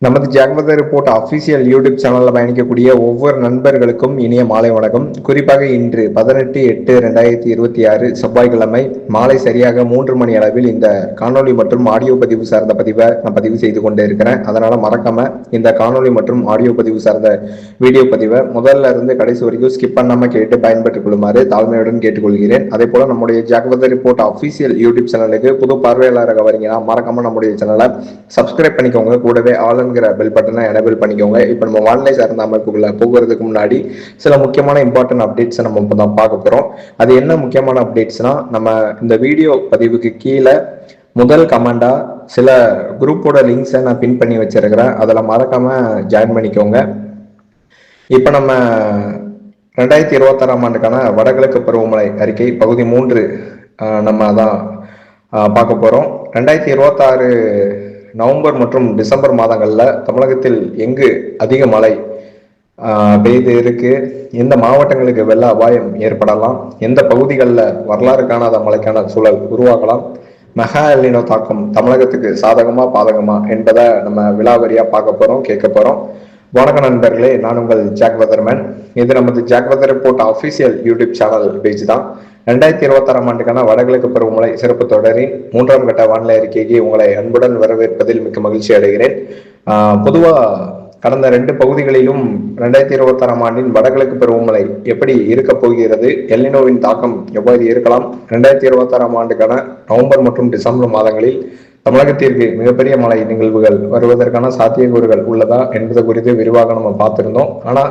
நமது ஜாக்வதர் report official YouTube சேனல்ல பயணிக்கக்கூடிய ஒவ்வொரு நண்பர்களுக்கும் இனிய மாலை வணக்கம். குறிப்பாக இன்று 18/8/2026 செவ்வாய்க்கிழமை மாலை சரியாக 3 மணி அளவில் இந்த காணொலி மற்றும் ஆடியோ பதிவு சார்ந்த பதிவை நான் பதிவு செய்து கொண்டே இருக்கிறேன். அதனால மறக்காம இந்த காணொலி மற்றும் ஆடியோ பதிவு சார்ந்த வீடியோ பதிவை முதல்ல இருந்து கடைசி வரைக்கும் ஸ்கிப் பண்ணாம கேட்டு பயன்பெற்றுக் கொள்ளுமாறு தாழ்மையுடன் கேட்டுக்கொள்கிறேன். அதே போல நம்முடைய ஜாக்வதர் ரிப்போர்ட் அபிஷியல் யூடியூப் சேனலுக்கு புது பார்வையாளராக வரீங்கன்னா மறக்காம நம்முடைய சேனலை சப்ஸ்கிரைப் பண்ணிக்கோங்க. கூடவே ஆல் பெல் பட்டனை எனேபிள் பண்ணிக்கோங்க. இப்போ நம்ம வானிலை சார்ந்த அமைப்புக்குள்ள போகிறதுக்கு முன்னாடி சில முக்கியமான இம்பார்ட்டன்ட் அப்டேட்ஸ் நம்ம இப்போ தான் பார்க்க போறோம். அது என்ன முக்கியமான அப்டேட்ஸ்னா, நம்ம இந்த வீடியோ பதிவுக்கு கீழே முதல் கமெண்டா சில குரூப்போட லிங்க்ஸை நான் பின் பண்ணி வச்சிருக்கிறேன். அதில் மறக்காம ஜாயின் பண்ணிக்கோங்க. இப்போ நம்ம 2026 ஆண்டுக்கான வடகிழக்கு பருவமழை அறிக்கை பகுதி 3 நம்ம அதான் பார்க்க போறோம். 2026 நவம்பர் மற்றும் டிசம்பர் மாதங்கள்ல தமிழகத்தில் எங்கு அதிக மழை பெய்து இருக்கு, எந்த மாவட்டங்களுக்கு வெள்ள அபாயம் ஏற்படலாம், எந்த பகுதிகளில் வரலாறு காணாத மழைக்கான சூழல் உருவாகலாம், மெகா எல்னினோ தாக்கம் தமிழகத்துக்கு சாதகமா பாதகமா என்பதை நம்ம விலாவரியா பார்க்க போறோம், கேட்க போறோம். வணக்கம் நண்பர்களே, நான் உங்கள் ஜாக்வதர்மேன். இது நமது ஜாக்வதர் report official YouTube channel page தான். 2026 ஆண்டுக்கான வடகிழக்கு பருவமழை சிறப்பு தொடரின் 3ஆம் கட்ட வானிலை அறிக்கைக்கு உங்களை அன்புடன் வரவேற்பதில் மிக்க மகிழ்ச்சி அடைகிறேன். பொதுவா கடந்த 2 பகுதிகளிலும் 2026 ஆண்டின் வடகிழக்கு பருவமழை எப்படி இருக்க போகிறது, எல்னினோவின் தாக்கம் எவ்வாறு இருக்கலாம், 2026 ஆண்டுக்கான நவம்பர் மற்றும் டிசம்பர் மாதங்களில் தமிழகத்திற்கு மிகப்பெரிய மழை நிகழ்வுகள் வருவதற்கான சாத்தியக்கூறுகள் உள்ளதா என்பது குறித்து விரிவாக நம்ம பார்த்திருந்தோம். ஆனா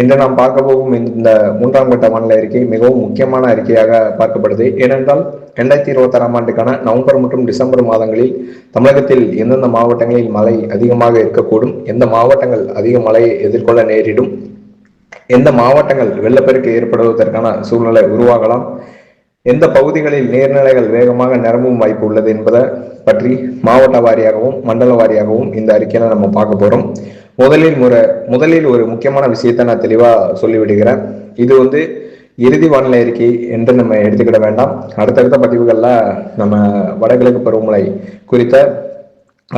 இன்று நாம் பார்க்க போகும் இந்த 3ஆம் கட்ட வானிலை அறிக்கை மிகவும் முக்கியமான அறிக்கையாக பார்க்கப்படுது. ஏனென்றால் 2026 ஆண்டுக்கான நவம்பர் மற்றும் டிசம்பர் மாதங்களில் தமிழகத்தில் எந்தெந்த மாவட்டங்களில் மழை அதிகமாக இருக்கக்கூடும், எந்த மாவட்டங்கள் அதிக மழையை எதிர்கொள்ள நேரிடும், எந்த மாவட்டங்கள் வெள்ளப்பெருக்கு ஏற்படுவதற்கான சூழ்நிலை உருவாகலாம், எந்த பகுதிகளில் நீர்நிலைகள் வேகமாக நிரம்பும் வாய்ப்பு உள்ளது என்பதை பற்றி மாவட்ட வாரியாகவும் மண்டல வாரியாகவும் இந்த அறிக்கையில நம்ம பார்க்க போறோம். முதலில் ஒரு முக்கியமான விஷயத்தை நான் தெளிவா சொல்லிவிடுகிறேன். இது இறுதி வானிலை அறிக்கை என்று நம்ம எடுத்துக்கிட வேண்டாம். அடுத்தடுத்த பதிவுகள்ல நம்ம வடகிழக்கு பருவமழை குறித்த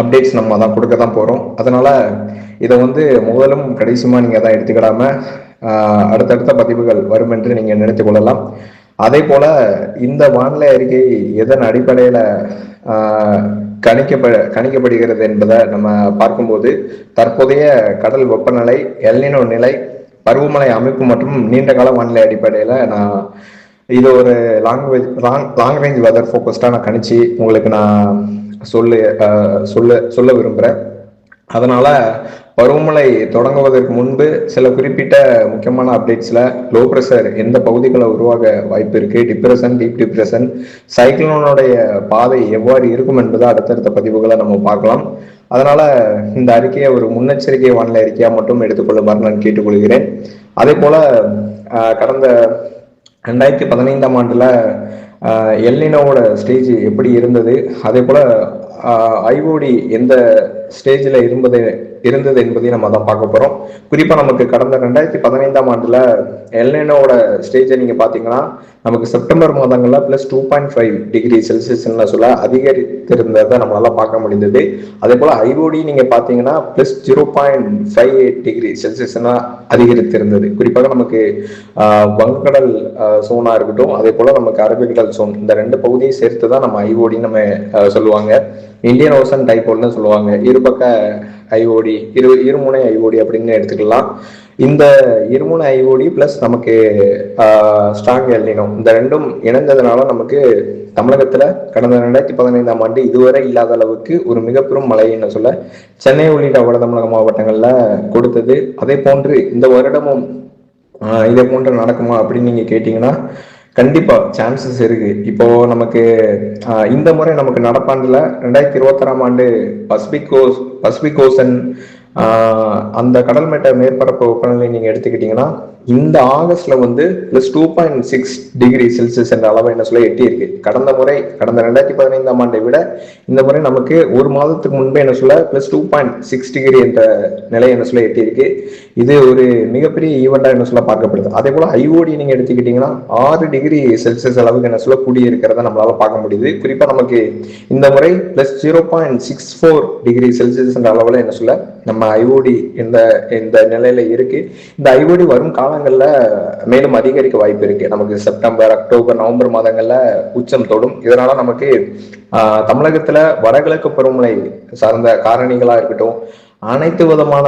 அப்டேட்ஸ் நம்ம தான் கொடுக்க தான் போறோம். அதனால இதை முதலும் கடைசியுமா நீங்க தான் எடுத்துக்கிடாம அடுத்தடுத்த பதிவுகள் வரும் என்று நீங்க நினைத்துக் கொள்ளலாம். அதே போல இந்த வானிலை அறிக்கை எதன் அடிப்படையில கணிக்கப்படுகிறது என்பதை நம்ம பார்க்கும்போது தற்போதைய கடல் வெப்பநிலை, எல்னினோ நிலை, பருவமழை அமைப்பு மற்றும் நீண்டகால வானிலை அடிப்படையில நான் இது ஒரு லாங் ரேஞ்ச் வெதர் ஃபோக்கஸ்டா நான் கணிச்சு உங்களுக்கு நான் சொல்ல விரும்புறேன். அதனால பருவமழை தொடங்குவதற்கு முன்பு சில குறிப்பிட்ட முக்கியமான அப்டேட்ஸ்ல லோ ப்ரெஷர் எந்த பகுதிகளில் உருவாக வாய்ப்பு இருக்கு, டிப்ரெஷன், டீப் டிப்ரெஷன், சைக்ளோனுடைய பாதை எவ்வாறு இருக்கும் என்பதை அடுத்தடுத்த பதிவுகளை நம்ம பார்க்கலாம். அதனால இந்த அறிக்கையை ஒரு முன்னெச்சரிக்கை வானிலை அறிக்கையா மட்டும் எடுத்துக்கொள்ளுமாறு நான் கேட்டுக்கொள்கிறேன். அதே போல கடந்த 2015 ஆண்டுல எல்னினோவோட ஸ்டேஜ் எப்படி இருந்தது, அதே போல ஐஓடி எந்த ஸ்டேஜில் இருந்தது என்பதையும் நம்ம தான் பார்க்க போறோம். குறிப்பா நமக்கு கடந்த 2015 ஆண்டுல எல்னினோவோட ஸ்டேஜை நீங்க பாத்தீங்கன்னா நமக்கு செப்டம்பர் மாதங்கள்ல +2.5°C சொல்ல அதிகரித்திருந்ததை நம்மளால பார்க்க முடிந்தது. அதே போல ஐஓடி நீங்க பாத்தீங்கன்னா +0.58°C அதிகரித்திருந்தது. குறிப்பாக நமக்கு வங்கக்கடல் சோனா இருக்கட்டும், அதே போல நமக்கு அரபிக்கடல் சோன், இந்த 2 பகுதியை சேர்த்து தான் நம்ம ஐஓடி நம்ம சொல்லுவாங்க. இந்தியன் ஓசன் டைபோல்னு சொல்லுவாங்க. இருபக்க ஐஓடி, இருமுனை ஐஓடி அப்படின்னு எடுத்துக்கலாம். இந்த இருமுனை ஐஓடி பிளஸ் நமக்கு ஸ்ட்ராங் எல்னினோ, இந்த 2ம் இணைந்ததுனால நமக்கு தமிழகத்துல கடந்த 2015 ஆண்டு இதுவரை இல்லாத அளவுக்கு ஒரு மிகப்பெரும் மழை என்ன சொல்ல சென்னை உள்ளிட்ட வட தமிழக மாவட்டங்கள்ல கொடுத்தது. அதே போன்று இந்த வருடமும் இதே போன்று நடக்குமா அப்படின்னு நீங்க கேட்டீங்கன்னா கண்டிப்பா சான்சஸ் இருக்கு. இப்போ நமக்கு இந்த முறை நமக்கு நடப்பாண்டுல 2026 ஆண்டு பசிபிக் ஓசன் அந்த கடல் மட்ட மேற்பரப்பு வெப்பநிலை நீங்க எடுத்துக்கிட்டீங்கன்னா இந்த ஆகஸ்ட்ல வந்து +2.6 டிகிரி செல்சியஸ் என்ற அளவை என்ன சொல்ல எட்டியிருக்கு. கடந்த 2015 விட இந்த முறை நமக்கு ஒரு மாதத்துக்கு முன்பே என்ன சொல்ல +2.6 டிகிரி என்ற நிலை என்ன சொல்ல எட்டியிருக்கு. இது ஒரு மிகப்பெரிய ஈவெண்டா என்ன சொல்ல பார்க்கப்படுது. அதே போல ஐஓடி நீங்க எடுத்துக்கிட்டீங்கன்னா 6 டிகிரி செல்சியஸ் அளவுக்கு என்ன சொல்ல கூடியிருக்கிறத நம்மளால பார்க்க முடியுது. குறிப்பா நமக்கு இந்த முறை +0.64 டிகிரி செல்சியஸ் என்ற அளவுல என்ன சொல்ல நம்ம ஐஓடி இந்த இந்த நிலையில இருக்கு. இந்த ஐஓடி வரும் காலங்கள்ல மேலும் அதிகரிக்க வாய்ப்பு இருக்கு. நமக்கு செப்டம்பர், அக்டோபர், நவம்பர் மாதங்கள்ல உச்சம் தொடும். இதனால நமக்கு தமிழகத்துல வடகிழக்கு பருவமழை சார்ந்த காரணிகளா இருக்கட்டும், அனைத்து விதமான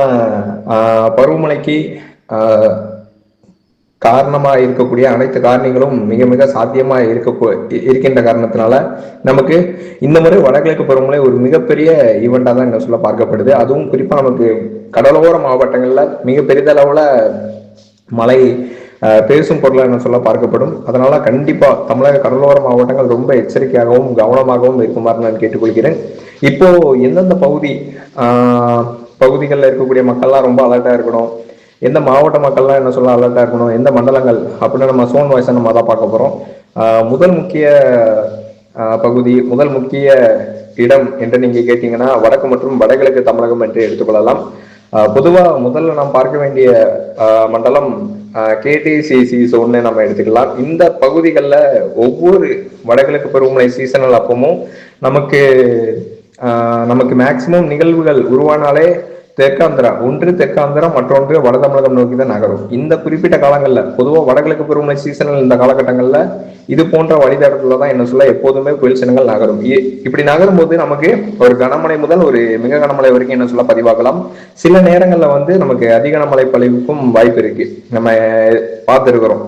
பருவமழைக்கு காரணமா இருக்கக்கூடிய அனைத்து காரணிகளும் மிக மிக சாத்தியமா இருக்கின்ற காரணத்தினால நமக்கு இந்த முறை வடகிழக்கு பருவமழை ஒரு மிகப்பெரிய ஈவெண்டா தான் என்ன சொல்ல பார்க்கப்படுது. அதுவும் குறிப்பா நமக்கு கடலோர மாவட்டங்கள்ல மிக பெரிதளவுல மழை பேசும் பொருளா என்ன சொல்ல பார்க்கப்படும். அதனால கண்டிப்பா தமிழக கடலோர மாவட்டங்கள் ரொம்ப எச்சரிக்கையாகவும் கவனமாகவும் இருக்குமாறு நான் கேட்டுக்கொள்கிறேன். இப்போ எந்தெந்த பகுதிகளில் இருக்கக்கூடிய மக்கள்லாம் ரொம்ப அலர்ட்டா இருக்கணும், எந்த மாவட்ட மக்கள்லாம் என்ன சொல்ல அலர்ட்டா இருக்கணும், எந்த மண்டலங்கள் அப்படின்னு நம்ம சோன் வாய்ஸை நம்ம தான் பார்க்க போறோம். முதல் முக்கிய முதல் முக்கிய இடம் என்று நீங்க கேட்டீங்கன்னா வடக்கு மற்றும் வடகிழக்கு தமிழகம் என்று எடுத்துக்கொள்ளலாம். பொதுவா முதல்ல நாம் பார்க்க வேண்டிய மண்டலம் கேடிசிசி சோன்னு நம்ம எடுத்துக்கலாம். இந்த பகுதிகளில் ஒவ்வொரு வடகிழக்கு பருவமழை சீசனல் அப்பமும் நமக்கு மேக்சிமம் நிகழ்வுகள் உருவானாலே ஒன்று தெற்காந்திரா மற்றொன்று வட தமிழகம் நோக்கி தான் நகரும். இந்த குறிப்பிட்ட காலங்களில் பொதுவாக வடகிழக்கு பருவமழை சீசனில் இந்த காலகட்டங்களில் இது போன்ற வழித்தடத்துல தான் என்ன சொல்ல எப்போதுமே புயல் சின்னங்கள் நகரும். இப்படி நகரும் போது நமக்கு ஒரு கனமழை முதல் ஒரு மிக கனமழை வரைக்கும் என்ன சொல்ல பதிவாகலாம். சில நேரங்களில் வந்து நமக்கு அதிக கனமழை பொழிவுக்கும் வாய்ப்பு இருக்கு. நம்ம பார்த்துருக்கிறோம்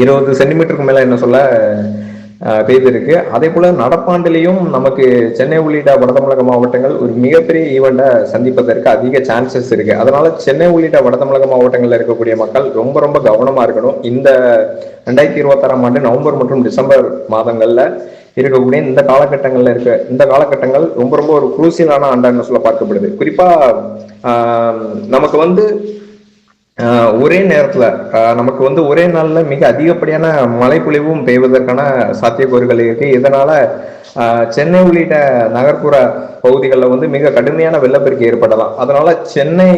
20 சென்டிமீட்டருக்கு மேல என்ன சொல்ல பெய்திருக்கு. அதே போல நடப்பாண்டிலையும் நமக்கு சென்னை உள்ளிட்ட வட தமிழக மாவட்டங்கள் ஒரு மிகப்பெரிய ஈவெண்ட்டை சந்திப்பதற்கு அதிக சான்சஸ் இருக்கு. அதனால சென்னை உள்ளிட்ட வட தமிழக மாவட்டங்கள்ல இருக்கக்கூடிய மக்கள் ரொம்ப ரொம்ப கவனமா இருக்கணும். இந்த 2026 நவம்பர் மற்றும் டிசம்பர் மாதங்கள்ல இருக்கக்கூடிய இந்த காலகட்டங்கள் ரொம்ப ரொம்ப ஒரு குரூசியலான ஆண்டான்னு சொல்ல பார்க்கப்படுது. குறிப்பா நமக்கு வந்து ஒரே நேரத்துல நமக்கு வந்து ஒரே நாள்ல மிக அதிகப்படியான மழைப்பொழிவும் பெய்வதற்கான சாத்தியக்கூறுகள் இருக்கு. இதனால சென்னை உள்ளிட்ட நகர்ப்புற பகுதிகளில் வந்து மிக கடுமையான வெள்ளப்பெருக்கு ஏற்படலாம். அதனால சென்னை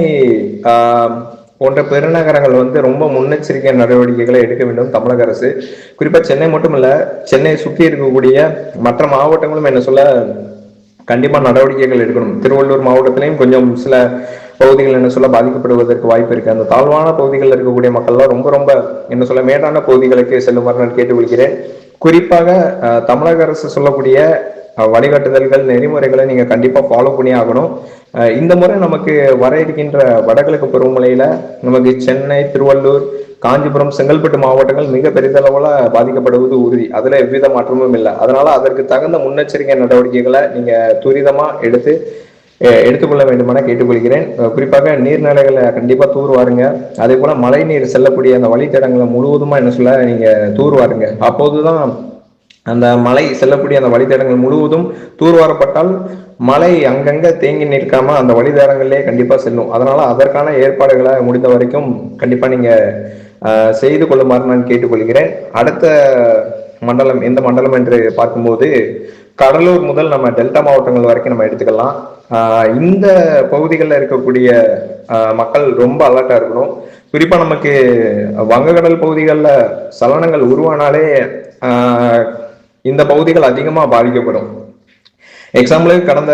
போன்ற பெருநகரங்கள் வந்து ரொம்ப முன்னெச்சரிக்கை நடவடிக்கைகளை எடுக்க வேண்டும் தமிழக அரசு. குறிப்பா சென்னை மட்டும் இல்ல, சென்னை சுற்றி இருக்கக்கூடிய மற்ற மாவட்டங்களும் என்ன சொல்ல கண்டிப்பா நடவடிக்கைகள் எடுக்கணும். திருவள்ளூர் மாவட்டத்திலையும் கொஞ்சம் சில பகுதிகள் என்ன சொல்ல பாதிக்கப்படுவதற்கு வாய்ப்பு இருக்கு. அந்த தாழ்வான பகுதிகளில் இருக்கக்கூடிய மக்கள்லாம் ரொம்ப ரொம்ப என்ன சொல்ல மேடான பகுதிகளுக்கு செல்லுமாறு நான் கேட்டுக்கொள்கிறேன். குறிப்பாக தமிழக அரசு சொல்லக்கூடிய வழிகாட்டுதல்கள் நெறிமுறைகளை நீங்க கண்டிப்பா ஃபாலோ பண்ணி ஆகணும். இந்த முறை நமக்கு வர இருக்கின்ற வடகிழக்கு பருவமழையில நமக்கு சென்னை, திருவள்ளூர், காஞ்சிபுரம், செங்கல்பட்டு மாவட்டங்கள் மிக பெரிதளவுல பாதிக்கப்படுவது உறுதி. அதுல எவ்வித மாற்றமும் இல்லை. அதனால அதற்கு தகுந்த முன்னெச்சரிக்கை நடவடிக்கைகளை நீங்க துரிதமா எடுத்துக்கொள்ள வேண்டுமென கேட்டுக்கொள்கிறேன். குறிப்பாக நீர்நிலைகளை கண்டிப்பா தூர்வாருங்க. அதே போல மழை நீர் செல்லக்கூடிய அந்த வழித்தடங்களை முழுவதுமா என்ன சொல்ல நீங்க தூர்வாருங்க. அப்போதுதான் அந்த மழை செல்லக்கூடிய அந்த வழித்தடங்கள் முழுவதும் தூர்வாரப்பட்டால் மழை அங்கங்க தேங்கி நிற்காம அந்த வழித்தடங்களிலே கண்டிப்பா செல்லும். அதனால அதற்கான ஏற்பாடுகளை முடிந்த வரைக்கும் கண்டிப்பா நீங்க செய்து கொள்ளுமாறு நான் கேட்டுக்கொள்கிறேன். அடுத்த மண்டலம் எந்த மண்டலம் என்று பார்க்கும்போது கடலூர் முதல் நம்ம டெல்டா மாவட்டங்கள் வரைக்கும் நம்ம எடுத்துக்கலாம். இந்த பகுதிகளில் இருக்கக்கூடிய மக்கள் ரொம்ப அலர்ட்டா இருக்கணும். குறிப்பா நமக்கு வங்கக்கடல் பகுதிகளில் சலனங்கள் உருவானாலே இந்த பகுதிகள் அதிகமா பாதிக்கப்படும். எக்ஸாம்பிளுக்கு கடந்த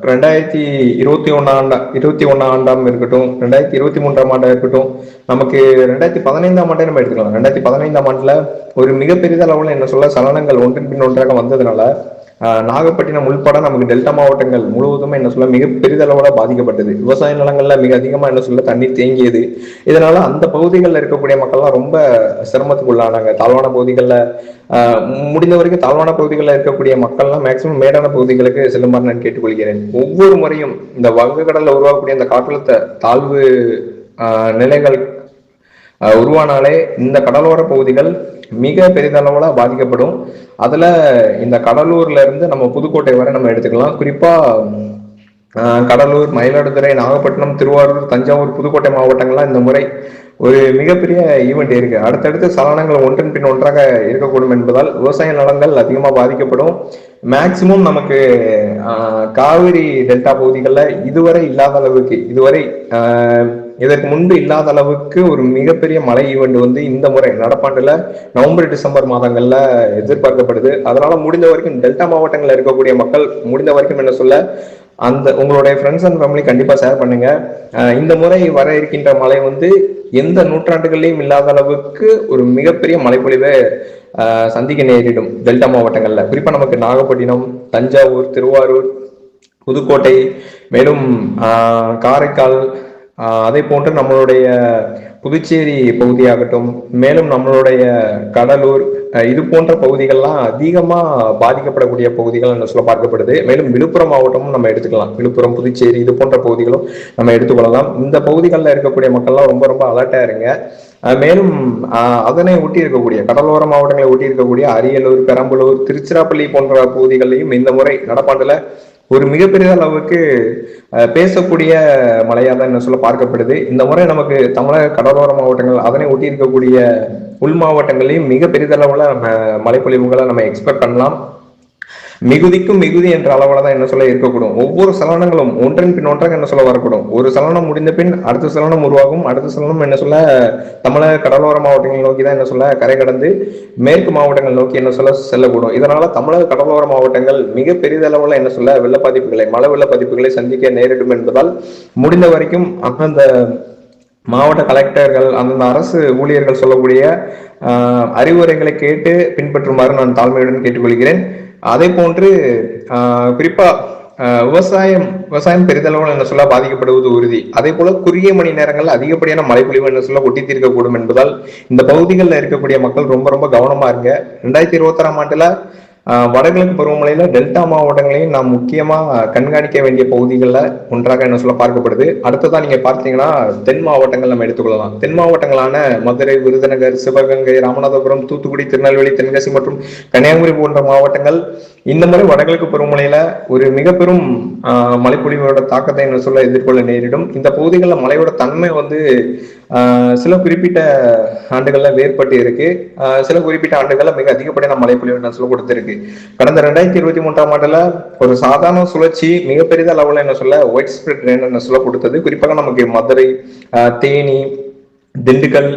2021 இருக்கட்டும், 2023 இருக்கட்டும், நமக்கு 2015 நம்ம எடுத்துக்கலாம். 2015 ஒரு மிகப்பெரிய அளவுல என்ன சொல்ல சலனங்கள் ஒன்றின் பின் ஒன்றாக வந்ததுனால நாகப்பட்டினம் உள்பட நமக்கு டெல்டா மாவட்டங்கள் முழுவதுமே என்ன சொல்ல மிக பெரிதளவோட பாதிக்கப்பட்டது. விவசாய நிலங்கள்ல மிக அதிகமா என்ன சொல்ல தண்ணீர் தேங்கியது. இதனால அந்த பகுதிகளில் இருக்கக்கூடிய மக்கள்லாம் ரொம்ப சிரமத்துக்கு உள்ளானாங்க. தாழ்வான பகுதிகளில் முடிந்த வரைக்கும் தாழ்வான பகுதிகளில் இருக்கக்கூடிய மக்கள்லாம் மேக்சிமம் மேடான பகுதிகளுக்கு செல்லுமாறு நான் கேட்டுக்கொள்கிறேன். ஒவ்வொரு முறையும் இந்த வங்கக்கடல்ல உருவாக்கக்கூடிய இந்த காற்றழுத்த தாழ்வு நிலைகள் உருவானாலே இந்த கடலோர பகுதிகள் மிக பெரிதளவுல பாதிக்கப்படும். அதுல இந்த கடலூர்ல இருந்து நம்ம புதுக்கோட்டை வரை நம்ம எடுத்துக்கலாம். குறிப்பா கடலூர், மயிலாடுதுறை, நாகப்பட்டினம், திருவாரூர், தஞ்சாவூர், புதுக்கோட்டை மாவட்டங்கள்லாம் இந்த முறை ஒரு மிகப்பெரிய ஈவெண்ட் இருக்கு. அடுத்தடுத்து சலனங்கள் ஒன்றன் பின் ஒன்றாக இருக்கக்கூடும் என்பதால் விவசாய நலங்கள் அதிகமாக பாதிக்கப்படும். மேக்சிமம் நமக்கு காவிரி டெல்டா பகுதிகளில் இதுவரை இல்லாத அளவுக்கு, இதற்கு முன்பு இல்லாத அளவுக்கு ஒரு மிகப்பெரிய மழை ஈவெண்ட் வந்து இந்த முறை நடப்பாண்டுல நவம்பர் டிசம்பர் மாதங்கள்ல எதிர்பார்க்கப்படுது. அதனால முடிந்த வரைக்கும் டெல்டா மாவட்டங்களில் இருக்கக்கூடிய மக்கள் முடிந்த வரைக்கும் என்ன சொல்ல, அந்த உங்களுடைய ஃப்ரெண்ட்ஸ் அண்ட் ஃபேமிலி கண்டிப்பா ஷேர் பண்ணுங்க. இந்த முறை வர இருக்கின்ற மழை வந்து எந்த நூற்றாண்டுகள்லையும் இல்லாத அளவுக்கு ஒரு மிகப்பெரிய மழைப்பொழிவை சந்திக்க நேரிடும் டெல்டா மாவட்டங்கள்ல. குறிப்பா நமக்கு நாகப்பட்டினம், தஞ்சாவூர், திருவாரூர், புதுக்கோட்டை, மேலும் காரைக்கால், அதே போன்று நம்மளுடைய புதுச்சேரி பகுதியாகட்டும், மேலும் நம்மளுடைய கடலூர், இது போன்ற பகுதிகள்லாம் அதிகமா பாதிக்கப்படக்கூடிய பகுதிகள் என்ன சொல்ல பார்க்கப்படுது. மேலும் விழுப்புரம் மாவட்டமும் நம்ம எடுத்துக்கலாம். விழுப்புரம், புதுச்சேரி இது போன்ற பகுதிகளும் நம்ம எடுத்துக்கொள்ளலாம். இந்த பகுதிகளில் இருக்கக்கூடிய மக்கள்லாம் ரொம்ப ரொம்ப அலர்ட்டா இருங்க. மேலும் அதனை ஒட்டி இருக்கக்கூடிய கடலோர மாவட்டங்களை ஒட்டி இருக்கக்கூடிய அரியலூர், பெரம்பலூர், திருச்சிராப்பள்ளி போன்ற பகுதிகளிலையும் இந்த முறை நடப்பாண்டுல ஒரு மிகப்பெரிய அளவுக்கு பேசக்கூடிய மழையாக தான் என்ன சொல்ல பார்க்கப்படுது. இந்த முறை நமக்கு தமிழக கடலோர மாவட்டங்கள் அதனை ஒட்டி இருக்கக்கூடிய உள் மாவட்டங்களையும் மிக பெரிதளவுல நம்ம மழைப்பொழிவுகளை நம்ம எக்ஸ்பெக்ட் பண்ணலாம். மிகுதிக்கும் மிகுதி என்ற அளவுல தான் என்ன சொல்ல இருக்கக்கூடும். ஒவ்வொரு சலனங்களும் ஒன்றன் பின் ஒன்றாக என்ன சொல்ல வரக்கூடும். ஒரு சலனம் முடிந்த பின் அடுத்த சலனம் உருவாகும். அடுத்த சலனம் என்ன சொல்ல தமிழக கடலோர மாவட்டங்கள் நோக்கி தான் என்ன சொல்ல கரை கடந்து மேற்கு மாவட்டங்கள் நோக்கி என்ன சொல்ல செல்லக்கூடும். இதனால தமிழக கடலோர மாவட்டங்கள் மிக பெரிதளவுல என்ன சொல்ல வெள்ள பாதிப்புகளை, மழை வெள்ள பாதிப்புகளை சந்திக்க நேரிடும் என்பதால் முடிந்த வரைக்கும் அந்தந்த மாவட்ட கலெக்டர்கள், அந்தந்த அரசு ஊழியர்கள் சொல்லக்கூடிய அறிவுரைகளை கேட்டு பின்பற்றுமாறு நான் தாழ்மையுடன் கேட்டுக்கொள்கிறேன். அதே போன்று குறிப்பா விவசாயம் பெரிதளவில் என்ன சொல்ல பாதிக்கப்படுவது உறுதி. அதே போல குறுகிய மணி நேரங்கள் அதிகப்படியான மழைப்பொழிவு என்ன சொல்ல ஒட்டி தீர்க்கக்கூடும் என்பதால் இந்த பகுதிகளில் இருக்கக்கூடிய மக்கள் ரொம்ப ரொம்ப கவனமா இருங்க. 2026ஆம் ஆண்டுல வடகிழக்கு பருவமழையில டெல்டா மாவட்டங்களையும் நாம் முக்கியமா கண்காணிக்க வேண்டிய பகுதிகளில் ஒன்றாக என்ன சொல்ல பார்க்கப்படுது. அடுத்ததான் நீங்க பார்த்தீங்கன்னா தென் மாவட்டங்கள் நம்ம எடுத்துக்கொள்ளலாம். தென் மாவட்டங்களான மதுரை, விருதுநகர், சிவகங்கை, ராமநாதபுரம், தூத்துக்குடி, திருநெல்வேலி, தென்காசி மற்றும் கன்னியாகுமரி போன்ற மாவட்டங்கள் இந்த முறை வடகிழக்கு பருவமழையில ஒரு மிக பெரும் மழைப்பொழிவோட தாக்கத்தை என்ன சொல்ல எதிர்கொள்ள நேரிடும். இந்த பகுதிகளில் மழையோட தன்மை வந்து சில குறிப்பிட்ட ஆண்டுகள்ல வேறுபட்டு இருக்கு. சில குறிப்பிட்ட ஆண்டுகள்ல மிக அதிகப்படியான மழைப்பொழிவு என்ன சொல்ல கொடுத்திருக்கு. கடந்த 2023ஆம் ஆண்டுல ஒரு சாதாரண சுழற்சி மிகப்பெரிய அளவுல என்ன சொல்ல ஒயிட் ஸ்ப்ரெட் ரெயின் என்ன சொல்ல கொடுத்தது. குறிப்பாக நமக்கு மதுரை, தேனி, திண்டுக்கல்,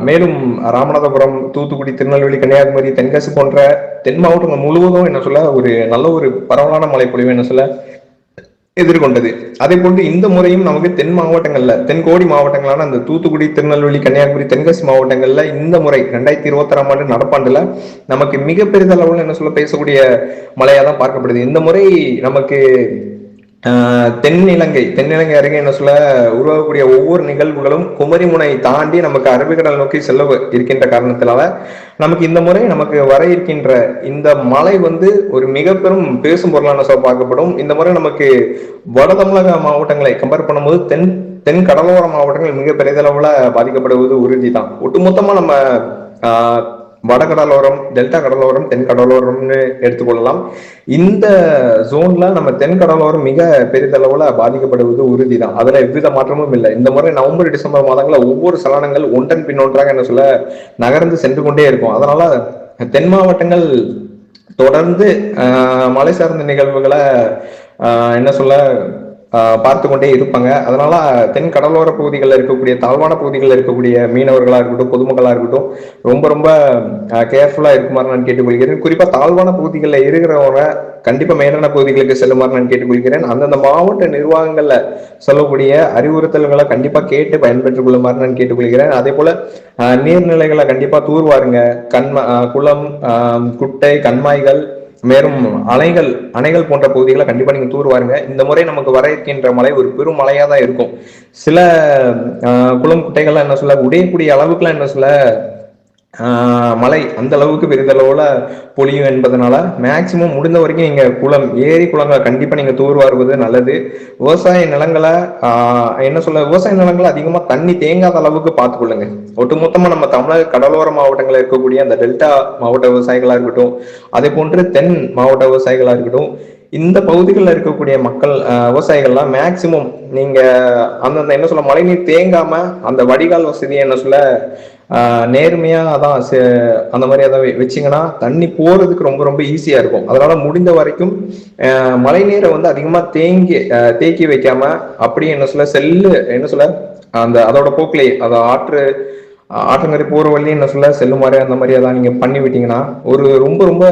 மேலும் ராமநாதபுரம், தூத்துக்குடி, திருநெல்வேலி, கன்னியாகுமரி, தென்காசி போன்ற தென் மாவட்டங்கள் முழுவதும் என்ன சொல்ல ஒரு நல்ல ஒரு பரவலான மழைப்பொழிவு என்ன சொல்ல எதிர்கொண்டது. அதே போன்று இந்த முறையும் நமக்கு தென் மாவட்டங்கள்ல, தென்கோடி மாவட்டங்களான அந்த தூத்துக்குடி, திருநெல்வேலி, கன்னியாகுமரி, தென்காசி மாவட்டங்கள்ல இந்த முறை 2026ஆம் ஆண்டு நடப்பாண்டுல நமக்கு மிக பெரிதளவுல என்ன சொல்ல பேசக்கூடிய மழையா தான் பார்க்கப்படுது. இந்த முறை நமக்கு தென்னிலங்கை அருகே என்ன சொல்ல உருவாகக்கூடிய ஒவ்வொரு நிகழ்வுகளும் குமரிமுனை தாண்டி நமக்கு அரபிக்கடல் நோக்கி செல்ல இருக்கின்ற காரணத்தினால நமக்கு இந்த முறை நமக்கு வர இருக்கின்ற இந்த மழை வந்து ஒரு மிக பெரும் பேசும் பொருளான பார்க்கப்படும். இந்த முறை நமக்கு வட தமிழக மாவட்டங்களை கம்பேர் பண்ணும்போது தென் கடலோர மாவட்டங்கள் மிக பெரிதளவுல பாதிக்கப்படுவது உறுதி தான். ஒட்டுமொத்தமா நம்ம வடகடலோரம், டெல்டா கடலோரம், தென் கடலோரம்னு எடுத்துக்கொள்ளலாம். இந்த ஜோன்ல நம்ம தென் கடலோரம் மிக பெரிதளவுல பாதிக்கப்படுவது உறுதி தான். அதுல எவ்வித மாற்றமும் இல்லை. இந்த முறை நவம்பர் டிசம்பர் மாதங்கள்ல ஒவ்வொரு சலனங்கள் ஒன்றன் பின் ஒன்றாக என்ன சொல்ல நகர்ந்து சென்று கொண்டே இருக்கும். அதனால தென் மாவட்டங்கள் தொடர்ந்து மழை சார்ந்த நிகழ்வுகளை என்ன சொல்ல பார்த்து கொண்டே இருப்பாங்க. அதனால தென் கடலோர பகுதிகளில் இருக்கக்கூடிய தாழ்வான பகுதிகளில் இருக்கக்கூடிய மீனவர்களா இருக்கட்டும், பொதுமக்களா இருக்கட்டும் ரொம்ப ரொம்ப கேர்ஃபுல்லா இருக்குமாறு நான் கேட்டுக்கொள்கிறேன். குறிப்பா தாழ்வான பகுதிகளில் இருக்கிறவங்க கண்டிப்பா மேலான பகுதிகளுக்கு செல்லுமாறு நான் கேட்டுக்கொள்கிறேன். அந்தந்த மாவட்ட நிர்வாகங்கள்ல சொல்லக்கூடிய அறிவுறுத்தல்களை கண்டிப்பா கேட்டு பயன்பெற்றுக் கொள்ளுமாறு நான் கேட்டுக்கொள்கிறேன். அதே போல நீர்நிலைகளை கண்டிப்பா தூர்வாருங்க. குளம், குட்டை, கண்மாய்கள், மேலும் அணைகள் போன்ற பகுதிகளை கண்டிப்பா நீங்க தூர்வாருங்க. இந்த முறை நமக்கு வர இருக்கின்ற மழை ஒரு பெரும் மழையா தான் இருக்கும். சில குளம், குட்டைகள்லாம் என்ன சொல்ல உடையக்கூடிய அளவுக்குலாம் என்ன சொல்ல மழை அந்த அளவுக்கு பெரிதளவுல பொழியும் என்பதனால மேக்சிமம் முடிந்த வரைக்கும் நீங்க ஏரி குளங்களை கண்டிப்பா நீங்க தூர்வாருவது நல்லது. விவசாய நிலங்களை விவசாய நிலங்களை அதிகமா தண்ணி தேங்காத அளவுக்கு பார்த்துக்கொள்ளுங்க. ஒட்டுமொத்தமா நம்ம தமிழக கடலோர மாவட்டங்களில் இருக்கக்கூடிய அந்த டெல்டா மாவட்ட விவசாயிகளா இருக்கட்டும், அதே போன்று தென் மாவட்ட விவசாயிகளா இருக்கட்டும், இந்த பகுதிகளில் இருக்கக்கூடிய மக்கள் விவசாயிகள்லாம் மேக்சிமம் நீங்க அந்தந்த என்ன சொல்ல மழைநீர் தேங்காம அந்த வடிகால் வசதியை என்ன சொல்ல நேர்மையா அதான் அந்த மாதிரி ஏதாவது வச்சிங்கன்னா தண்ணி போறதுக்கு ரொம்ப ரொம்ப ஈஸியா இருக்கும். அதனால முடிந்த வரைக்கும் மழை நீரை வந்து அதிகமா தேக்கி வைக்காம அப்படியே என்ன சொல்ல என்ன சொல்ல அந்த அதோட போக்கிலேயே அதை ஆற்றங்கரை போற வழியும் என்ன சொல்ல செல்லுமாறு அந்த மாதிரி அதான் நீங்க பண்ணி விட்டீங்கன்னா ஒரு ரொம்ப ரொம்ப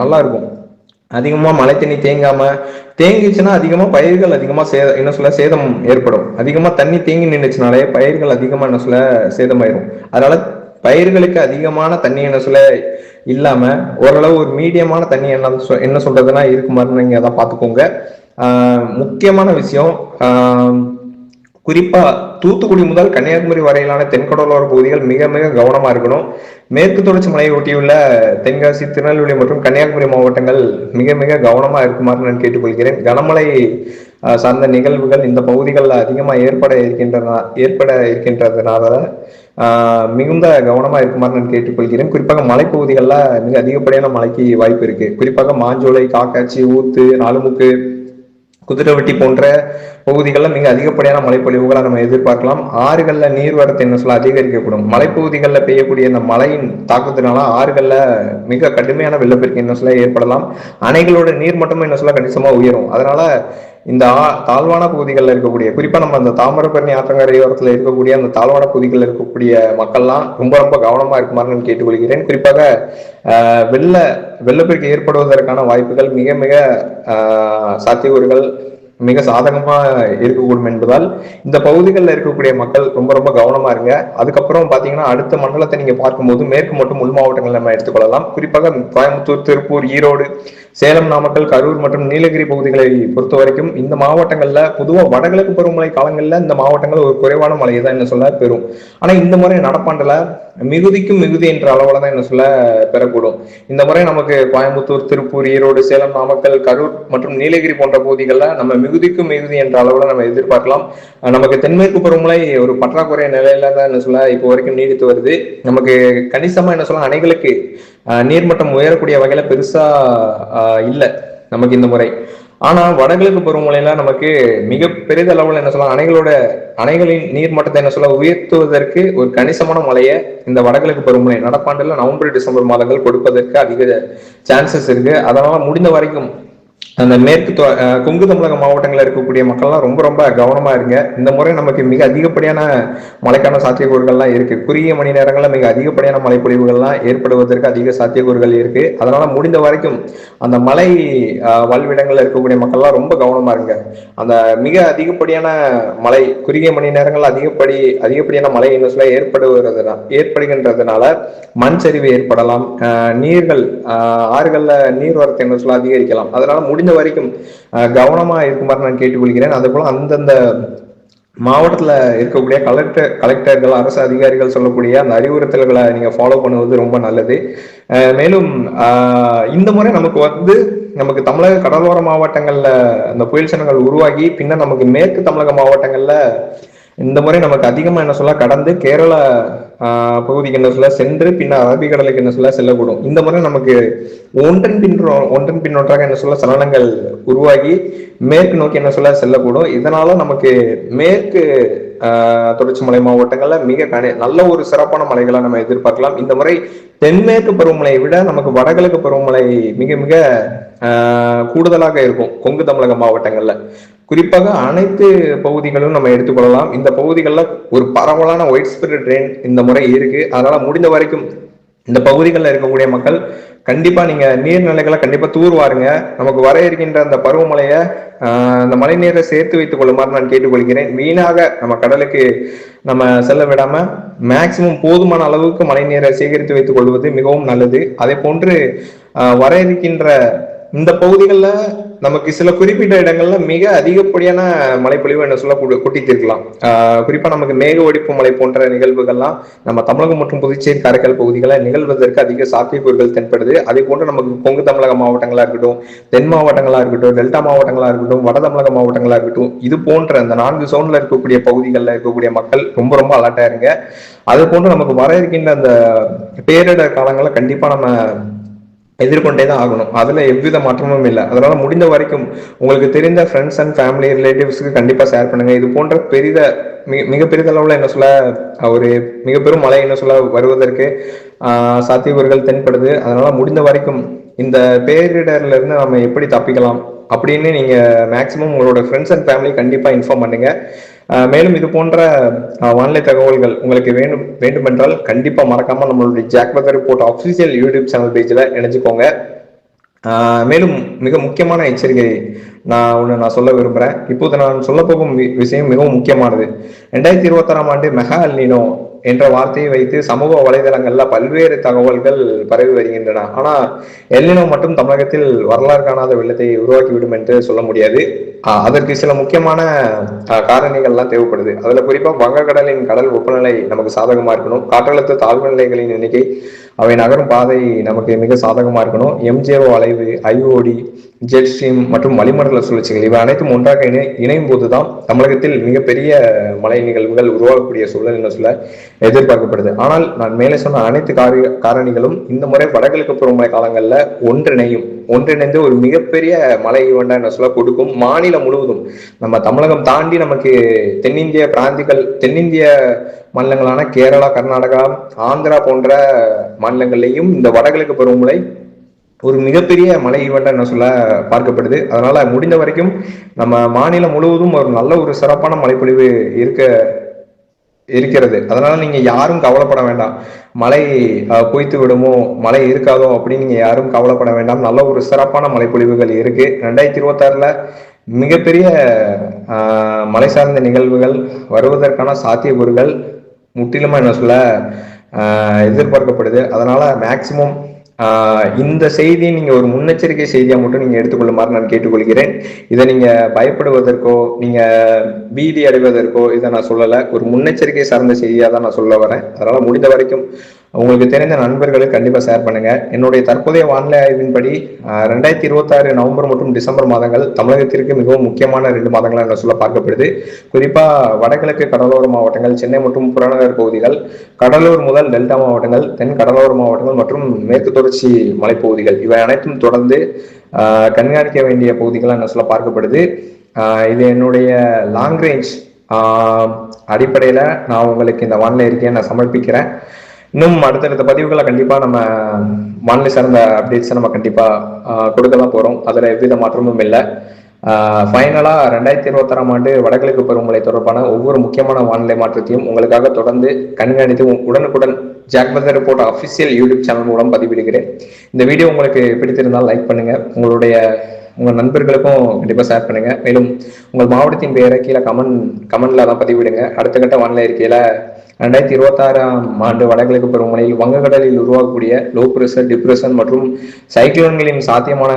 நல்லா இருக்கும். அதிகமா மழை தண்ணி தேங்கிச்சுன்னா அதிகமா பயிர்கள் அதிகமா என்ன சொல்ல சேதம் ஏற்படும். அதிகமா தண்ணி தேங்கி நின்றுச்சுனாலே பயிர்கள் அதிகமா என்ன சொல்ல சேதமாயிரும். அதனால பயிர்களுக்கு அதிகமான தண்ணி என்ன சொல்ல இல்லாம ஓரளவு ஒரு மீடியமான தண்ணி என்ன சொல்றதுன்னா இருக்கு மாதிரி நீங்க அதான் பாத்துக்கோங்க. முக்கியமான விஷயம் குறிப்பா தூத்துக்குடி முதல் கன்னியாகுமரி வரையிலான தென்கடலோர பகுதிகள் மிக மிக கவனமா இருக்கணும். மேற்கு தொடர்ச்சி மலையை ஒட்டியுள்ள தென்காசி, திருநெல்வேலி மற்றும் கன்னியாகுமரி மாவட்டங்கள் மிக மிக கவனமா இருக்குமாறு நான் கேட்டுக்கொள்கிறேன். கனமழை சார்ந்த நிகழ்வுகள் இந்த பகுதிகளில் அதிகமா ஏற்பட இருக்கின்றதுனால மிகுந்த கவனமா இருக்குமாறு நான் கேட்டுக்கொள்கிறேன். குறிப்பாக மலைப்பகுதிகளில் மிக அதிகப்படியான மழைக்கு வாய்ப்பு இருக்கு. குறிப்பாக மாஞ்சோலை, காக்காட்சி, ஊத்து, நாலுமுக்கு, குதிரைவட்டி போன்ற பகுதிகளில் மிக அதிகப்படியான மழைப்பொழிவுகளை நம்ம எதிர்பார்க்கலாம். ஆறுகளில் நீர்வரத்து என்ன சொல்ல அதிகரிக்கப்படும். மலைப்பகுதிகளில் பெய்யக்கூடிய இந்த மழையின் தாக்கத்தினால ஆறுகளில் மிக கடுமையான வெள்ளப்பெருக்கு என்ன சொல்ல ஏற்படலாம். அணைகளோட நீர் மட்டமும் என்ன சொல்ல கணிசமா உயரும். அதனால இந்த தாழ்வான பகுதிகளில் இருக்கக்கூடிய குறிப்பா நம்ம அந்த தாமிரபரணி ஆற்றங்கரையோரத்தில் இருக்கக்கூடிய அந்த தாழ்வான பகுதிகளில் இருக்கக்கூடிய மக்கள்லாம் ரொம்ப ரொம்ப கவனமா இருக்குமாறு நான் கேட்டுக்கொள்கிறேன். குறிப்பாக வெள்ளப்பெருக்கு ஏற்படுவதற்கான வாய்ப்புகள் மிக மிக சாத்தியக்கூறுகள் மிக சாதகமா இருக்கக்கூடும் என்பதால் இந்த பகுதிகளில் இருக்கக்கூடிய மக்கள் ரொம்ப ரொம்ப கவனமா இருங்க. அதுக்கப்புறம் பாத்தீங்கன்னா அடுத்த மண்டலத்தை நீங்க பார்க்கும்போது மேற்கு மற்றும் உள் மாவட்டங்கள் நம்ம எடுத்துக்கொள்ளலாம். குறிப்பாக கோயம்புத்தூர், திருப்பூர், ஈரோடு, சேலம், நாமக்கல், கரூர் மற்றும் நீலகிரி பகுதிகளை பொறுத்த வரைக்கும் இந்த மாவட்டங்கள்ல பொதுவாக வடகிழக்கு பருவமழை காலங்கள்ல இந்த மாவட்டங்கள் ஒரு குறைவான மழையை தான் என்ன சொல்ல பெறும். ஆனா இந்த முறை நடப்பாண்டுல மிகுதிக்கும் மிகுதி என்ற அளவுல தான் என்ன சொல்ல பெறக்கூடும். இந்த முறை நமக்கு கோயம்புத்தூர், திருப்பூர், ஈரோடு, சேலம், நாமக்கல், கரூர் மற்றும் நீலகிரி போன்ற பகுதிகளில் நம்ம மிகுதிக்கும் மிகுதி என்ற அளவுல நம்ம எதிர்பார்க்கலாம். நமக்கு தென்மேற்கு பருவமழை ஒரு பற்றாக்குறை நிலையில தான் என்ன சொல்ல இப்போ வரைக்கும் நீடித்து வருது. நமக்கு கணிசமா என்ன சொல்ல அணைகளுக்கு நீர்மட்டம் உயரக்கூடிய வகையில பெருசா இல்லை நமக்கு இந்த முறை. ஆனா வடகிழக்கு பருவமழையில நமக்கு மிக பெரிதளவுல என்ன சொல்ல அணைகளின் நீர்மட்டத்தை என்ன சொல்ல உயர்த்துவதற்கு ஒரு கணிசமான மழையை இந்த வடகிழக்கு பருவமழை நடப்பாண்டுல நவம்பர், டிசம்பர் மாதங்கள் கொடுப்பதற்கு அதிக சான்சஸ் இருக்கு. அதனால முடிந்த வரைக்கும் அந்த கொங்கு தமிழக மாவட்டங்களில் இருக்கக்கூடிய மக்கள்லாம் ரொம்ப ரொம்ப கவனமா இருங்க. இந்த முறை நமக்கு மிக அதிகப்படியான மழைக்கான சாத்தியக்கூறுகள்லாம் இருக்கு. குறுகிய மணி நேரங்களில் மிக அதிகப்படியான மழைப்பொழிவுகள்லாம் ஏற்படுவதற்கு அதிக சாத்தியக்கூறுகள் இருக்கு. அதனால முடிந்த வரைக்கும் அந்த மலை வாழ்விடங்கள்ல இருக்கக்கூடிய மக்கள்லாம் ரொம்ப கவனமா இருங்க. அந்த மிக அதிகப்படியான மழை குறுகிய மணி நேரங்கள் அதிகப்படியான மழை என்ன சொல்ல ஏற்படுகின்றதுனால மண் சரிவு ஏற்படலாம். ஆறுகள்ல நீர்வரத்து என்ன சொல்ல அதிகரிக்கலாம். அதனால முடிந்த வரைக்கும் கவனமா இருக்குமாறு நான் கேட்டுக்கொள்கிறேன். அதே போல அந்தந்த மாவட்டத்தில் இருக்கக்கூடிய கலெக்டர்கள், அரசு அதிகாரிகள் சொல்லக்கூடிய அந்த அறிவுறுத்தல்களை நீங்க ஃபாலோ பண்ணுவது ரொம்ப நல்லது. மேலும் இந்த முறை நமக்கு தமிழக கடலோர மாவட்டங்கள்ல அந்த புயல் சின்னங்கள் உருவாகி பின்னர் நமக்கு மேற்கு தமிழக மாவட்டங்கள்ல இந்த முறை நமக்கு அதிகமா என்ன சொல்ல கடந்து கேரள பகுதிக்கு என்ன சொல்ல சென்று பின்னர் அரபிக்கடலுக்கு என்ன சொல்ல செல்லக்கூடும். இந்த முறை நமக்கு ஒன்றன் பின் ஒன்றாக என்ன சொல்ல சலனங்கள் உருவாகி மேற்கு நோக்கி என்ன சொல்ல செல்லக்கூடும். இதனால நமக்கு மேற்கு தொடர்ச்சி மலை மாவட்டங்கள்ல நல்ல ஒரு சிறப்பான மலைகளை நம்ம எதிர்பார்க்கலாம். இந்த முறை தென்மேற்கு பருவமழையை விட நமக்கு வடகிழக்கு பருவமழை மிக மிக கூடுதலாக இருக்கும் கொங்கு தமிழக மாவட்டங்கள்ல. குறிப்பாக அனைத்து பகுதிகளும் நம்ம எடுத்துக்கொள்ளலாம். இந்த பகுதிகளில் ஒரு பரவலான ஒயிட் ஸ்பிரிட் ரெயின் இந்த முறை இருக்கு. அதனால முடிந்த வரைக்கும் இந்த பகுதிகளில் இருக்கக்கூடிய மக்கள் கண்டிப்பா நீங்க நீர்நிலைகளை கண்டிப்பா தூர்வாருங்க. நமக்கு வர இருக்கின்ற அந்த பருவமழையை அந்த மழை நீரை சேர்த்து வைத்துக் கொள்ளுமாறு நான் கேட்டுக்கொள்கிறேன். வீணாக நம்ம கடலுக்கு நம்ம செல்ல விடாம மேக்சிமம் போதுமான அளவுக்கு மழை நீரை சேகரித்து வைத்துக் கொள்வது மிகவும் நல்லது. அதே போன்று வர இருக்கின்ற இந்த பகுதிகளில் நமக்கு சில குறிப்பிட்ட இடங்கள்ல மிக அதிகப்படியான மழைப்பொழிவு என்ன சொல்ல கொட்டித்திருக்கலாம். குறிப்பா நமக்கு மேக ஒடிப்பு மழை போன்ற நிகழ்வுகள்லாம் நம்ம தமிழகம் மற்றும் புதுச்சேரி, காரைக்கால் பகுதிகளை நிகழ்வதற்கு அதிக சாத்தியக்கூறுகள் தென்படுது. அதே போன்று நமக்கு கொங்கு தமிழக மாவட்டங்களா இருக்கட்டும், தென் மாவட்டங்களா இருக்கட்டும், டெல்டா மாவட்டங்களா இருக்கட்டும், வட தமிழக மாவட்டங்களா இருக்கட்டும், இது போன்ற அந்த 4 சோன்ல இருக்கக்கூடிய பகுதிகளில் இருக்கக்கூடிய மக்கள் ரொம்ப ரொம்ப அலர்ட்டா இருங்க. அது போன்று நமக்கு வர இருக்கின்ற அந்த பேரிடர் காலங்களை கண்டிப்பா நம்ம எதிர்கொண்டே தான் ஆகணும். அதுல எவ்வித மாற்றமும் இல்லை. அதனால முடிந்த வரைக்கும் உங்களுக்கு தெரிந்த ஃப்ரெண்ட்ஸ் அண்ட் ஃபேமிலி ரிலேட்டிவ்ஸ்க்கு கண்டிப்பா ஷேர் பண்ணுங்க. இது போன்ற மிக பெரிதளவுல என்ன சொல்ல ஒரு மிக பெரும் மழை என்ன சொல்ல வருவதற்கு சாத்தியக்கூறுகள் தென்படுது. அதனால முடிந்த வரைக்கும் இந்த பேரிடர்ல இருந்து நம்ம எப்படி தப்பிக்கலாம் அப்படின்னு நீங்க மேக்சிமம் உங்களோட ஃப்ரெண்ட்ஸ் அண்ட் ஃபேமிலி கண்டிப்பா இன்ஃபார்ம் பண்ணுங்க. மேலும் இது போன்ற வானிலை தகவல்கள் உங்களுக்கு வேண்டுமென்றால் கண்டிப்பா மறக்காம நம்மளுடைய Jack weather report official YouTube channel பேஜ்ல இணைஞ்சுக்கோங்க. மேலும் மிக முக்கியமான எச்சரிக்கை நான் சொல்ல விரும்புறேன். இப்போது நான் சொல்ல போகும் விஷயம் மிகவும் முக்கியமானது. 2026ஆம் ஆண்டு மெகா எல்னினோ என்ற வார்த்தையை வைத்து சமூக வலைதளங்கள்ல பல்வேறு தகவல்கள் பரவி வருகின்றன. ஆனா எல்னினோ மட்டும் தமிழகத்தில் வரலாறு காணாத வெள்ளத்தை உருவாக்கிவிடும் என்று சொல்ல முடியாது. அதற்கு சில முக்கியமான காரணிகள்லாம் தேவைப்படுது. அதுல குறிப்பா வங்கக்கடலின் கடல் வெப்பநிலை நமக்கு சாதகமா இருக்கணும். காற்றழுத்த தாழ்வு நிலைகளின் எண்ணிக்கை, அவை நகரும் பாதை நமக்கு மிக சாதகமா இருக்கணும். எம்ஜேஓ அலைவு, ஐஓடி, ஜெட் ஸ்ட்ரீம் மற்றும் வளிமண்டல சுழற்சிகள் இவை அனைத்தும் ஒன்றாக இணையும் போதுதான் தமிழகத்தில் மிகப்பெரிய மழை நிகழ்வுகள் உருவாகக்கூடிய சூழல் என்ன சொல்ல எதிர்பார்க்கப்படுது. ஆனால் நான் மேலே சொன்ன அனைத்து காரணிகளும் இந்த முறை வடகிழக்கு பருவமழை காலங்கள்ல ஒன்றிணைந்து ஒரு மிகப்பெரிய மழை ஈவெண்டா என்ன சொல்ல கொடுக்கும். மாநிலம் முழுவதும் நம்ம தமிழகம் தாண்டி நமக்கு தென்னிந்திய மாநிலங்களான கேரளா, கர்நாடகா, ஆந்திரா போன்ற மாநிலங்கள்லையும் இந்த வடகிழக்கு பருவமழை ஒரு மிகப்பெரிய மழை ஈவெண்டா என்ன சொல்ல பார்க்கப்படுது. அதனால முடிந்த வரைக்கும் நம்ம மாநிலம் முழுவதும் ஒரு சிறப்பான மழைப்பொழிவு இருக்கிறது. அதனால நீங்க யாரும் கவலைப்பட வேண்டாம். மழை பொய்த்து விடுமோ, மழை இருக்காதோ அப்படின்னு நீங்க யாரும் கவலைப்பட வேண்டாம். நல்ல ஒரு சிறப்பான மழைப்பொழிவுகள் இருக்கு. 2026ல மிகப்பெரிய மழை சார்ந்த நிகழ்வுகள் வருவதற்கான சாத்தியக்கூறுகள் முற்றிலுமா என்ன சொல்ல எதிர்பார்க்கப்படுது. அதனால மேக்சிமம் இந்த செய்தியை நீங்க ஒரு முன்னெச்சரிக்கை செய்தியா மட்டும் நீங்க எடுத்துக்கொள்ளுமாறு நான் கேட்டுக்கொள்கிறேன். இதை நீங்க பயப்படுவதற்கோ நீங்க பீதி அடைவதற்கோ இதை நான் சொல்லல. ஒரு முன்னெச்சரிக்கை சார்ந்த செய்தியா தான் நான் சொல்ல வரேன். அதனால முடிந்த வரைக்கும் உங்களுக்கு தெரிந்த நண்பர்களுக்கு கண்டிப்பா ஷேர் பண்ணுங்க. என்னுடைய தற்போதைய வானிலை ஆய்வின்படி 2026 நவம்பர் மற்றும் டிசம்பர் மாதங்கள் தமிழகத்திற்கு மிகவும் முக்கியமான 2 மாதங்களா என்ன சொல்ல பார்க்கப்படுது. குறிப்பா வடகிழக்கு கடலோர மாவட்டங்கள், சென்னை மற்றும் புறநகர் பகுதிகள், கடலூர் முதல் டெல்டா மாவட்டங்கள், தென் கடலோர மாவட்டங்கள் மற்றும் மேற்கு தொடர்ச்சி மலைப்பகுதிகள் இவை அனைத்தும் தொடர்ந்து கண்காணிக்க வேண்டிய பகுதிகளா என்ன சொல்ல பார்க்கப்படுது. இது என்னுடைய லாங் ரேஞ்ச் அடிப்படையில நான் உங்களுக்கு இந்த வானிலை அறிக்கையை நான் சமர்ப்பிக்கிறேன். இன்னும் அடுத்தடுத்த பதிவுகளை கண்டிப்பா நம்ம வானிலை சார்ந்த அப்டேட்ஸை நம்ம கண்டிப்பா கொடுக்க தான் போறோம். அதுல எவ்வித மாற்றமும் இல்லை. ஃபைனலா 2026ஆம் ஆண்டு வடகிழக்கு பருவமழை தொடர்பான ஒவ்வொரு முக்கியமான வானிலை மாற்றத்தையும் உங்களுக்காக தொடர்ந்து கண்காணித்து உடனுக்குடன் Jack weather report official YouTube channel மூலம் பதிவிடுகிறேன். இந்த வீடியோ உங்களுக்கு பிடித்திருந்தால் லைக் பண்ணுங்க. உங்கள் நண்பர்களுக்கும் கண்டிப்பாக ஷேர் பண்ணுங்க. மேலும் உங்கள் மாவட்டத்தின் பெயரை கீழே கமெண்ட்ல தான் பதிவிடுங்க. அடுத்த கட்ட வானிலை அறிக்கையில 2026ஆம் ஆண்டு வடகிழக்கு பருவமழையில் வங்கக்கடலில் உருவாகக்கூடிய லோ பிரஷர், டிப்ரெஷன் மற்றும் சைக்ளோன்களின் சாத்தியமான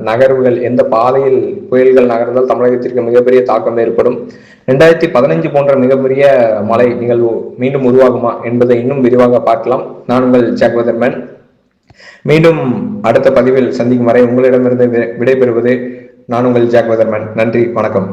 நகர்வுகள், எந்த பாதையில் புயல்கள் நகர்ந்தால் தமிழகத்திற்கு மிகப்பெரிய தாக்கம் ஏற்படும், 2015 போன்ற மிகப்பெரிய மழை நிகழ்வு மீண்டும் உருவாகுமா என்பதை இன்னும் விரிவாக பார்க்கலாம். நான் உங்கள் ஜாக் வெதர்மேன். மீண்டும் அடுத்த பதிவில் சந்திக்கும் வரை உங்களிடமிருந்து விடைபெறுவது நான் உங்கள் ஜாக் வெதர்மேன். நன்றி, வணக்கம்.